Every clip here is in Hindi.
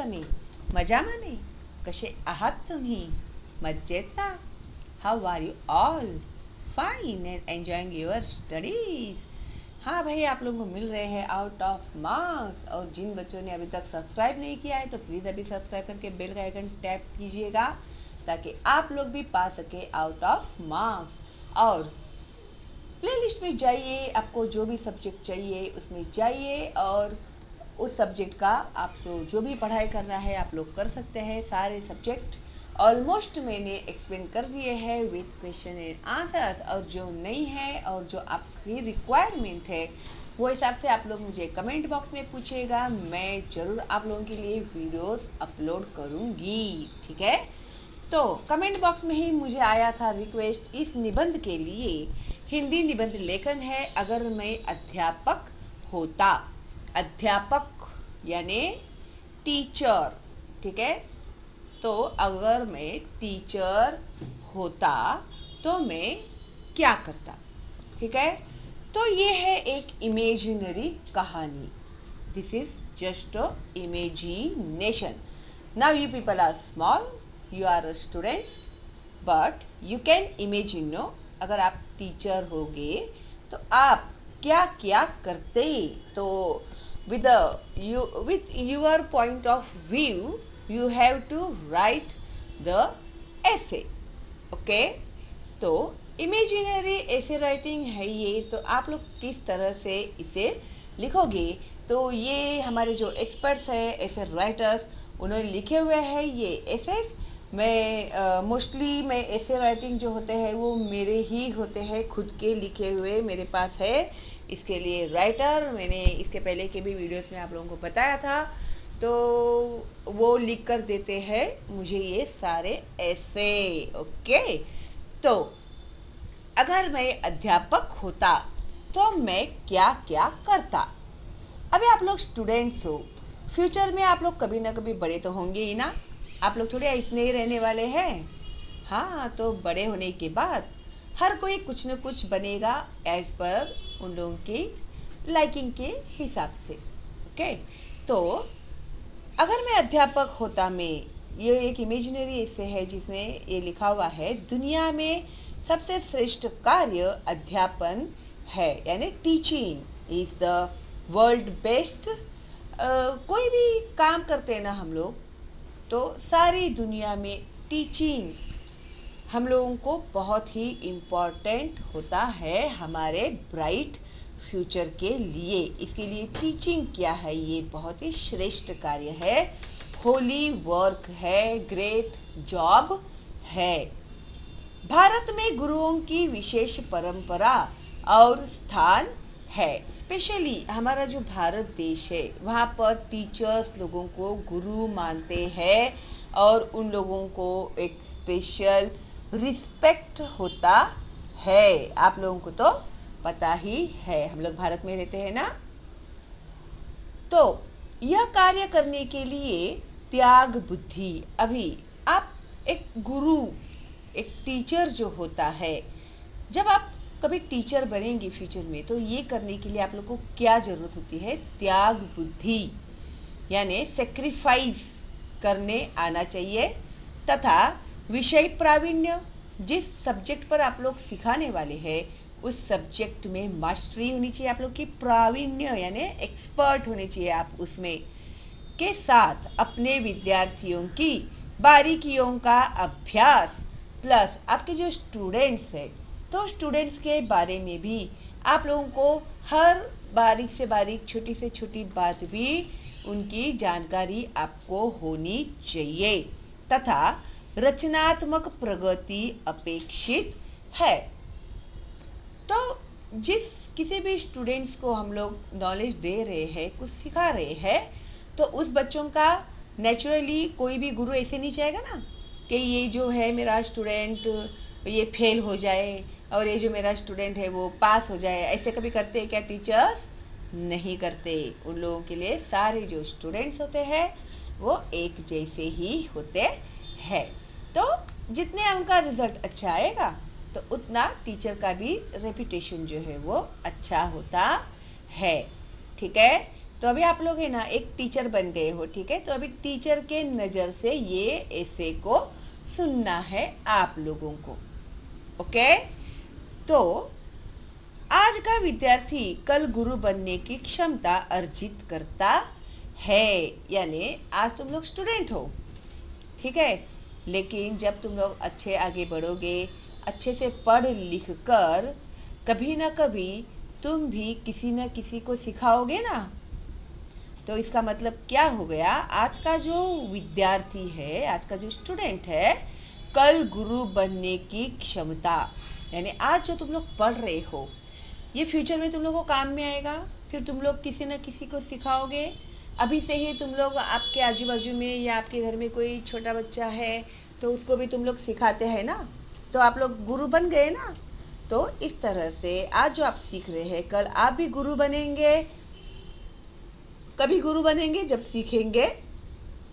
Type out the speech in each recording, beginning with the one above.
तुम्ही? मजामाने? कसे आहात तुम्ही? मज्जेत ना? How are you all? Fine and enjoying your studies? हाँ भाई, आप लोगों को मिल रहे हैं आउट ऑफ मार्क्स। और जिन बच्चों ने अभी तक सब्सक्राइब नहीं किया है तो प्लीज़ अभी सब्सक्राइब करके बेल का आइकन टैप कीजिएगा ताकि आप लोग भी पा सके आउट ऑफ मार्क्स। और प्लेलिस्ट में जाइए, आपको जो भी सब्जेक्ट चाहिए उसमें जाइए और उस सब्जेक्ट का आपको जो भी पढ़ाई करना है आप लोग कर सकते हैं। सारे सब्जेक्ट ऑलमोस्ट मैंने एक्सप्लेन कर दिए हैं विथ क्वेश्चन एंड आंसर्स। और जो नहीं है और जो आपकी रिक्वायरमेंट है वो हिसाब से आप लोग मुझे कमेंट बॉक्स में पूछिएगा। मैं ज़रूर आप लोगों के लिए वीडियोस अपलोड करूँगी, ठीक है। तो कमेंट बॉक्स में ही मुझे आया था रिक्वेस्ट, इस निबंध के लिए हिंदी निबंध लेखन है अगर मैं अध्यापक होता। अध्यापक यानी टीचर, ठीक है। तो अगर मैं टीचर होता तो मैं क्या करता, ठीक है। तो ये है एक इमेजिनरी कहानी। This is just a imagination. Now you people are small, you are students, but you can imagine, no? अगर आप टीचर होगे तो आप क्या क्या करते। तो with your point of view you have to write the essay, okay? तो इमेजिनरी ऐसे राइटिंग है ये, तो आप लोग किस तरह से इसे लिखोगे। तो ये हमारे जो एक्सपर्ट्स हैं ऐसे राइटर्स, उन्होंने लिखे हुए हैं ये एसेस। मैं मोस्टली मैं ऐसे राइटिंग जो होते हैं वो मेरे ही होते हैं, खुद के लिखे हुए मेरे पास है। इसके लिए राइटर मैंने इसके पहले के भी वीडियोस में आप लोगों को बताया था, तो वो लिख कर देते हैं मुझे ये सारे ऐसे, ओके। तो अगर मैं अध्यापक होता तो मैं क्या क्या करता। अभी आप लोग स्टूडेंट्स हो, फ्यूचर में आप लोग कभी ना कभी बड़े तो होंगे ही ना। आप लोग थोड़े इतने ही रहने वाले हैं। हाँ, तो बड़े होने के बाद हर कोई कुछ न कुछ बनेगा एज पर उन लोगों की लाइकिंग के हिसाब से, ओके। तो अगर मैं अध्यापक होता, मैं ये एक इमेजिनरी ऐसे है जिसमें ये लिखा हुआ है, दुनिया में सबसे श्रेष्ठ कार्य अध्यापन है, यानी teaching is the world best. कोई भी काम करते हैं ना हम लोग, तो सारी दुनिया में टीचिंग हम लोगों को बहुत ही इम्पॉर्टेंट होता है हमारे ब्राइट फ्यूचर के लिए। इसके लिए टीचिंग क्या है, ये बहुत ही श्रेष्ठ कार्य है, होली वर्क है, ग्रेट जॉब है। भारत में गुरुओं की विशेष परंपरा और स्थान है। स्पेशली हमारा जो भारत देश है वहाँ पर टीचर्स लोगों को गुरु मानते हैं और उन लोगों को एक स्पेशल रिस्पेक्ट होता है। आप लोगों को तो पता ही है, हम लोग भारत में रहते हैं ना। तो यह कार्य करने के लिए त्याग बुद्धि। अभी आप एक गुरु, एक टीचर जो होता है, जब आप कभी टीचर बनेंगे फ्यूचर में, तो ये करने के लिए आप लोग को क्या ज़रूरत होती है, त्याग बुद्धि, यानी सेक्रीफाइस करने आना चाहिए। तथा विषय प्रावीण्य, जिस सब्जेक्ट पर आप लोग सिखाने वाले हैं उस सब्जेक्ट में मास्टरी होनी चाहिए आप लोग की, प्रावीण्य यानी एक्सपर्ट होने चाहिए आप उसमें, के साथ अपने विद्यार्थियों की बारीकियों का अभ्यास। प्लस आपके जो स्टूडेंट्स हैं तो स्टूडेंट्स के बारे में भी आप लोगों को हर बारीक से बारीक, छोटी से छोटी बात भी उनकी जानकारी आपको होनी चाहिए। तथा रचनात्मक प्रगति अपेक्षित है। तो जिस किसी भी स्टूडेंट्स को हम लोग नॉलेज दे रहे हैं, कुछ सिखा रहे हैं, तो उस बच्चों का नेचुरली कोई भी गुरु ऐसे नहीं चाहेगा ना कि ये जो है मेरा स्टूडेंट ये फेल हो जाए और ये जो मेरा स्टूडेंट है वो पास हो जाए। ऐसे कभी करते हैं क्या टीचर्स? नहीं करते। उन लोगों के लिए सारे जो स्टूडेंट्स होते हैं वो एक जैसे ही होते हैं। तो जितने उनका रिजल्ट अच्छा आएगा तो उतना टीचर का भी रेपुटेशन जो है वो अच्छा होता है, ठीक है। तो अभी आप लोग है ना एक टीचर बन गए हो, ठीक है। तो अभी टीचर के नज़र से ये ऐसे को सुनना है आप लोगों को, ओके। तो आज का विद्यार्थी कल गुरु बनने की क्षमता अर्जित करता है, यानी आज तुम लोग स्टूडेंट हो, ठीक है। लेकिन जब तुम लोग अच्छे आगे बढ़ोगे, अच्छे से पढ़ लिख कर कभी ना कभी तुम भी किसी न किसी को सिखाओगे ना। तो इसका मतलब क्या हो गया, आज का जो विद्यार्थी है, आज का जो स्टूडेंट है, कल गुरु बनने की क्षमता, यानी आज जो तुम लोग पढ़ रहे हो ये फ्यूचर में तुम लोग को काम में आएगा। फिर तुम लोग किसी न किसी को सिखाओगे। अभी से ही तुम लोग आपके आजू बाजू में या आपके घर में कोई छोटा बच्चा है तो उसको भी तुम लोग सिखाते हैं ना, तो आप लोग गुरु बन गए ना। तो इस तरह से आज जो आप सीख रहे हैं कल आप भी गुरु बनेंगे। कभी गुरु बनेंगे जब सीखेंगे,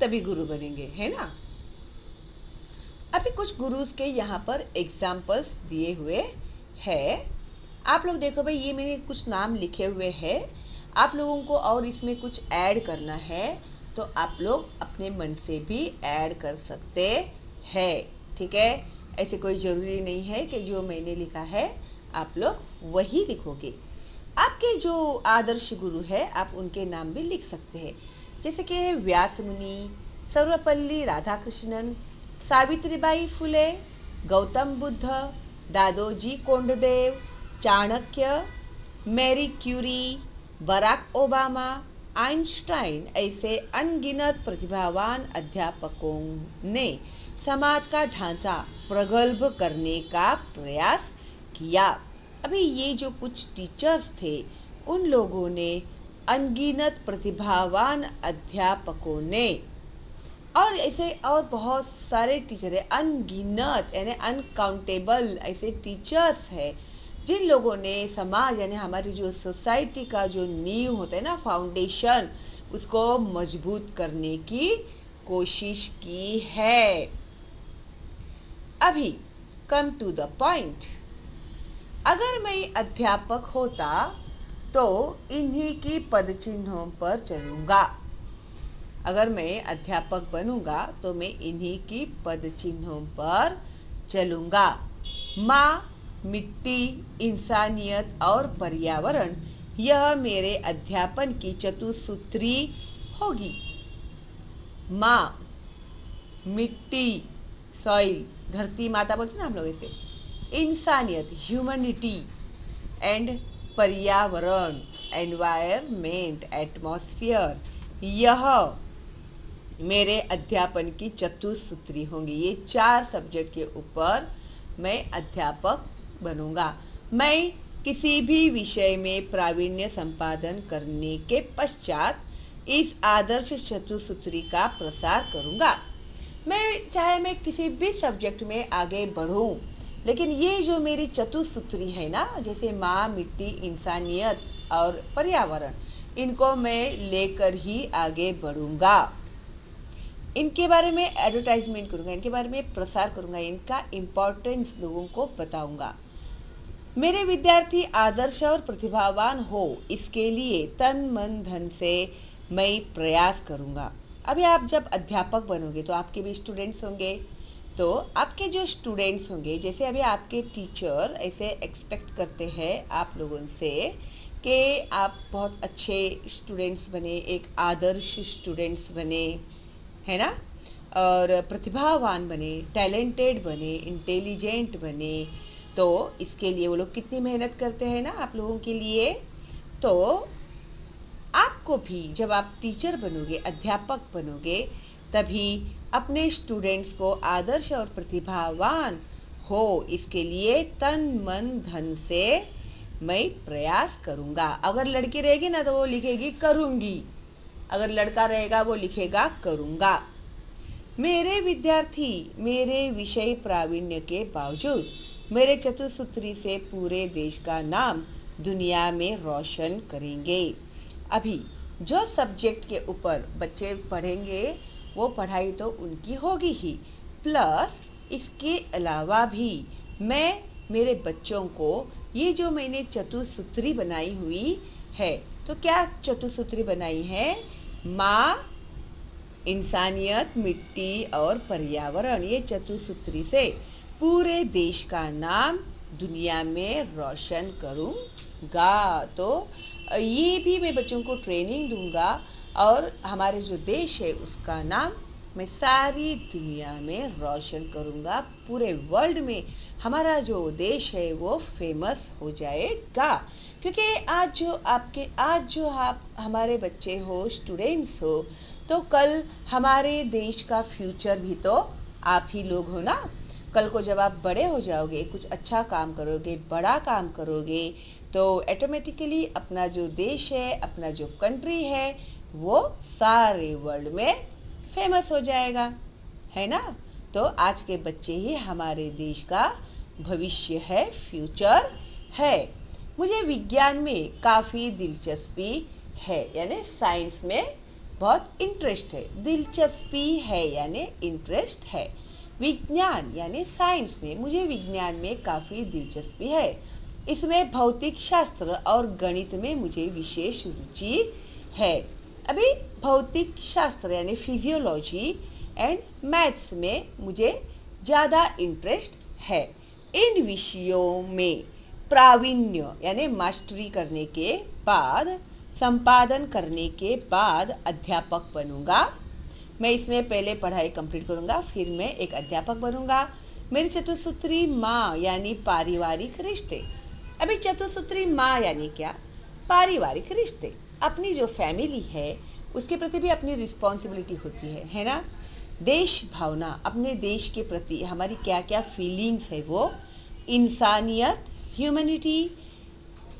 तभी गुरु बनेंगे, है ना। अभी कुछ गुरुज के यहाँ पर एग्जाम्पल्स दिए हुए हैं। आप लोग देखो भाई, ये मैंने कुछ नाम लिखे हुए हैं, आप लोगों को और इसमें कुछ ऐड करना है तो आप लोग अपने मन से भी ऐड कर सकते हैं, ठीक है। ऐसे कोई ज़रूरी नहीं है कि जो मैंने लिखा है आप लोग वही लिखोगे। आपके जो आदर्श गुरु है आप उनके नाम भी लिख सकते हैं, जैसे कि व्यास मुनि, Sarvepalli Radhakrishnan, Savitribai Phule, Gautam Buddha, Dadoji Konddev, Chanakya, Marie Curie, Barack Obama, Einstein, ऐसे अनगिनत प्रतिभावान अध्यापकों ने समाज का ढांचा प्रगल्भ करने का प्रयास किया। अभी ये जो कुछ टीचर्स थे उन लोगों ने, अनगिनत प्रतिभावान अध्यापकों ने, और ऐसे और बहुत सारे टीचर है, अनगिनत यानी अनकाउंटेबल ऐसे टीचर्स है जिन लोगों ने समाज यानी हमारी जो सोसाइटी का जो नींव होता है ना, फाउंडेशन, उसको मजबूत करने की कोशिश की है। अभी कम टू द पॉइंट, अगर मैं अध्यापक होता तो इन्हीं की पदचिन्हों पर चलूँगा। अगर मैं अध्यापक बनूंगा तो मैं इन्हीं की पदचिन्हों पर चलूँगा। माँ, मिट्टी, इंसानियत और पर्यावरण, यह मेरे अध्यापन की चतुसूत्री होगी। माँ, मिट्टी, सॉइल, धरती माता बोलते ना हम लोग इसे, इंसानियत, ह्यूमनिटी, एंड पर्यावरण, एनवायरमेंट, एटमॉस्फेयर, यह मेरे अध्यापन की चतुसूत्री होंगी। ये 4 सब्जेक्ट के ऊपर मैं अध्यापक बनूंगा। मैं किसी भी विषय में प्रावीण्य संपादन करने के पश्चात इस आदर्श चतुसूत्री का प्रसार करूंगा। चाहे मैं किसी भी सब्जेक्ट में आगे बढ़ूं, लेकिन ये जो मेरी चतुसूत्री है ना, जैसे माँ, मिट्टी, इंसानियत और पर्यावरण, इनको मैं लेकर ही आगे बढ़ूंगा। इनके बारे में एडवर्टाइजमेंट करूंगा, इनके बारे में प्रसार करूंगा, इनका इम्पोर्टेंस लोगों को बताऊंगा। मेरे विद्यार्थी आदर्श और प्रतिभावान हो, इसके लिए तन मन धन से मैं प्रयास करूंगा। अभी आप जब अध्यापक बनोगे तो आपके भी स्टूडेंट्स होंगे, तो आपके जो स्टूडेंट्स होंगे, जैसे अभी आपके टीचर ऐसे एक्सपेक्ट करते हैं आप लोगों से कि आप बहुत अच्छे स्टूडेंट्स बने, एक आदर्श स्टूडेंट्स बने, है ना, और प्रतिभावान बने, टैलेंटेड बने, इंटेलिजेंट बने। तो इसके लिए वो लोग कितनी मेहनत करते हैं ना आप लोगों के लिए। तो आपको भी जब आप टीचर बनोगे, अध्यापक बनोगे, तभी अपने स्टूडेंट्स को आदर्श और प्रतिभावान हो, इसके लिए तन मन धन से मैं प्रयास करूँगा। अगर लड़की रहेगी ना तो वो लिखेगी करूँगी, अगर लड़का रहेगा वो लिखेगा करूँगा। मेरे विद्यार्थी मेरे विषय प्रावीण्य के बावजूद मेरे चतुसूत्री से पूरे देश का नाम दुनिया में रोशन करेंगे। अभी जो सब्जेक्ट के ऊपर बच्चे पढ़ेंगे वो पढ़ाई तो उनकी होगी ही, प्लस इसके अलावा भी मैं मेरे बच्चों को ये जो मैंने चतुसूत्री बनाई हुई है। तो क्या चतुसूत्री बनाई है? माँ, इंसानियत, मिट्टी और पर्यावरण, ये चतुसूत्री से पूरे देश का नाम दुनिया में रोशन करूँगा। तो ये भी मैं बच्चों को ट्रेनिंग दूंगा और हमारे जो देश है उसका नाम मैं सारी दुनिया में रोशन करूंगा। पूरे वर्ल्ड में हमारा जो देश है वो फेमस हो जाएगा। क्योंकि आज जो आप हमारे बच्चे हो, स्टूडेंट्स हो, तो कल हमारे देश का फ्यूचर भी तो आप ही लोग हो ना। कल को जब आप बड़े हो जाओगे, कुछ अच्छा काम करोगे, बड़ा काम करोगे, तो ऑटोमेटिकली अपना जो देश है, अपना जो कंट्री है, वो सारे वर्ल्ड में फेमस हो जाएगा, है ना। तो आज के बच्चे ही हमारे देश का भविष्य है, फ्यूचर है। मुझे विज्ञान में काफ़ी दिलचस्पी है, यानी साइंस में बहुत इंटरेस्ट है। दिलचस्पी है यानी इंटरेस्ट है। विज्ञान यानी साइंस में मुझे विज्ञान में काफ़ी दिलचस्पी है। इसमें भौतिक शास्त्र और गणित में मुझे विशेष रुचि है। अभी भौतिक शास्त्र यानी फिजियोलॉजी एंड मैथ्स में मुझे ज़्यादा इंटरेस्ट है। इन विषयों में प्रावीण्य यानी मास्टरी करने के बाद, संपादन करने के बाद अध्यापक बनूंगा। मैं इसमें पहले पढ़ाई कंप्लीट करूंगा, फिर मैं एक अध्यापक बनूंगा। मेरी चतुसूत्री माँ यानी पारिवारिक रिश्ते। अभी चतुसूत्री माँ यानी क्या? पारिवारिक रिश्ते। अपनी जो फैमिली है उसके प्रति भी अपनी रिस्पॉन्सिबिलिटी होती है ना। देश भावना, अपने देश के प्रति हमारी क्या क्या फीलिंग्स है वो। इंसानियत, ह्यूमैनिटी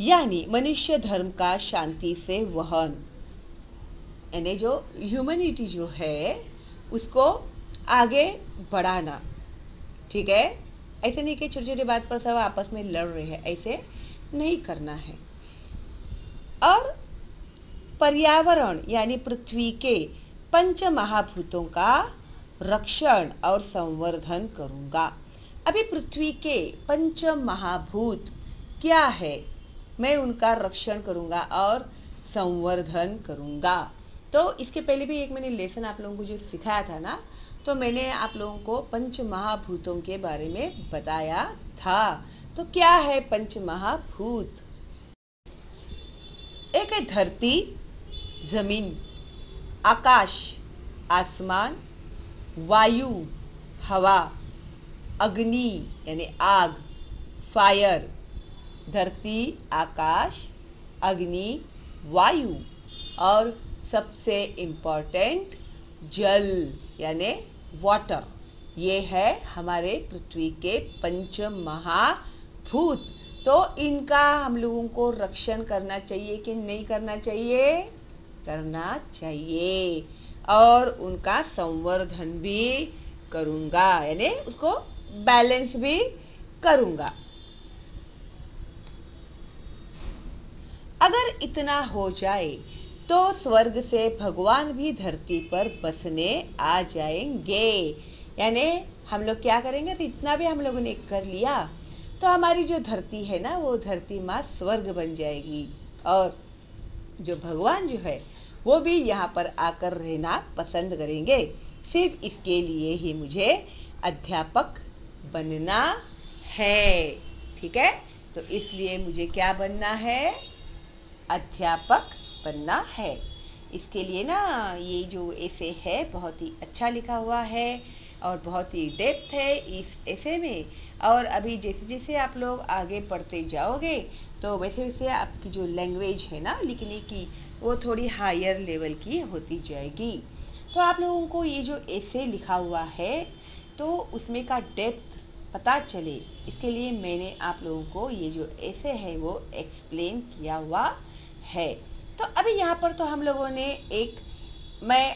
यानी मनुष्य धर्म का शांति से वहन, यानी जो ह्यूमैनिटी जो है उसको आगे बढ़ाना। ठीक है, ऐसे नहीं कि छोटी छोटी बात पर सब आपस में लड़ रहे हैं, ऐसे नहीं करना है। और पर्यावरण यानी पृथ्वी के पंच महाभूतों का रक्षण और संवर्धन करूंगा। अभी पृथ्वी के पंच महाभूत क्या है? मैं उनका रक्षण करूंगा और संवर्धन करूंगा। तो इसके पहले भी एक मैंने लेसन आप लोगों को जो सिखाया था ना, तो मैंने आप लोगों को पंच महाभूतों के बारे में बताया था। तो क्या है पंच महाभूत? एक है धरती, जमीन, आकाश, आसमान, वायु, हवा, अग्नि यानी आग, फायर। धरती, आकाश, अग्नि, वायु और सबसे इम्पोर्टेंट जल यानी वाटर। ये है हमारे पृथ्वी के पंच महाभूत। तो इनका हम लोगों को रक्षण करना चाहिए कि नहीं करना चाहिए? करना चाहिए। और उनका संवर्धन भी करूंगा, यानी उसको बैलेंस भी करूंगा। अगर इतना हो जाए तो स्वर्ग से भगवान भी धरती पर बसने आ जाएंगे। यानी हम लोग क्या करेंगे? तो इतना भी हम लोगों ने कर लिया तो हमारी जो धरती है ना, वो धरती माँ स्वर्ग बन जाएगी। और जो भगवान जो है वो भी यहाँ पर आकर रहना पसंद करेंगे। सिर्फ इसके लिए ही मुझे अध्यापक बनना है। ठीक है, तो इसलिए मुझे क्या बनना है? अध्यापक बनना है। इसके लिए ना ये जो ऐसे है बहुत ही अच्छा लिखा हुआ है और बहुत ही डेप्थ है इस ऐसे में। और अभी जैसे जैसे आप लोग आगे पढ़ते जाओगे तो वैसे वैसे आपकी जो लैंग्वेज है ना लिखने की, वो थोड़ी हायर लेवल की होती जाएगी। तो आप लोगों को ये जो ऐसे लिखा हुआ है तो उसमें का डेप्थ पता चले, इसके लिए मैंने आप लोगों को ये जो ऐसे है वो एक्सप्लेन किया हुआ है। तो अभी यहाँ पर तो हम लोगों ने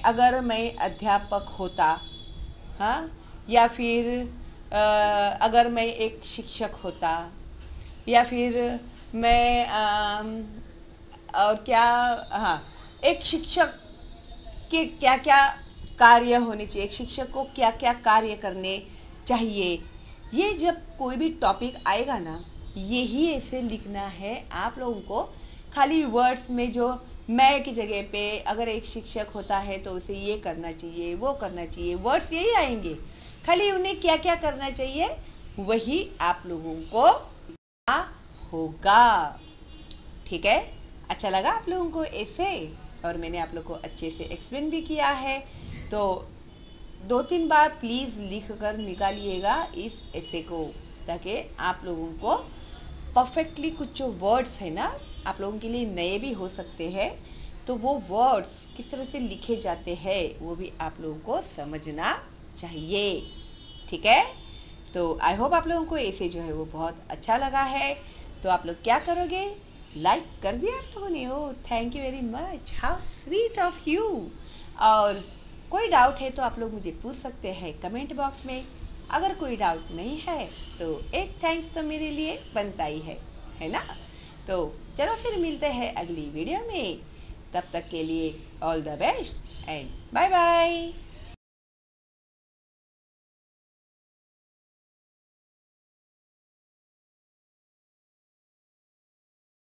अगर मैं अध्यापक होता, हाँ, या फिर अगर मैं एक शिक्षक होता, या फिर मैं और क्या, हाँ, एक शिक्षक के क्या क्या कार्य होने चाहिए, एक शिक्षक को क्या क्या कार्य करने चाहिए, ये जब कोई भी टॉपिक आएगा ना, यही ऐसे लिखना है आप लोगों को खाली वर्ड्स में जो मैं की जगह पे अगर एक शिक्षक होता है तो उसे ये करना चाहिए, वो करना चाहिए, वर्ड्स यही आएंगे। खाली उन्हें क्या क्या करना चाहिए वही आप लोगों को होगा। ठीक है, अच्छा लगा आप लोगों को ऐसे, और मैंने आप लोग को अच्छे से एक्सप्लेन भी किया है। तो 2-3 बार प्लीज़ लिख कर निकालिएगा इस ऐसे को, ताकि आप लोगों को परफेक्टली कुछ जो वर्ड्स है ना, आप लोगों के लिए नए भी हो सकते हैं, तो वो वर्ड्स किस तरह से लिखे जाते हैं वो भी आप लोगों को समझना चाहिए। ठीक है, तो आई होप आप लोगों को ऐसे जो है वो बहुत अच्छा लगा है। तो आप लोग क्या करोगे, लाइक कर दिया आप लोगों ने? Oh thank you very much, how sweet of you. और कोई डाउट है तो आप लोग मुझे पूछ सकते हैं कमेंट बॉक्स में। अगर कोई डाउट नहीं है तो एक थैंक्स तो मेरे लिए बनता ही है ना। तो चलो फिर मिलते हैं अगली वीडियो में, तब तक के लिए all the best and bye bye.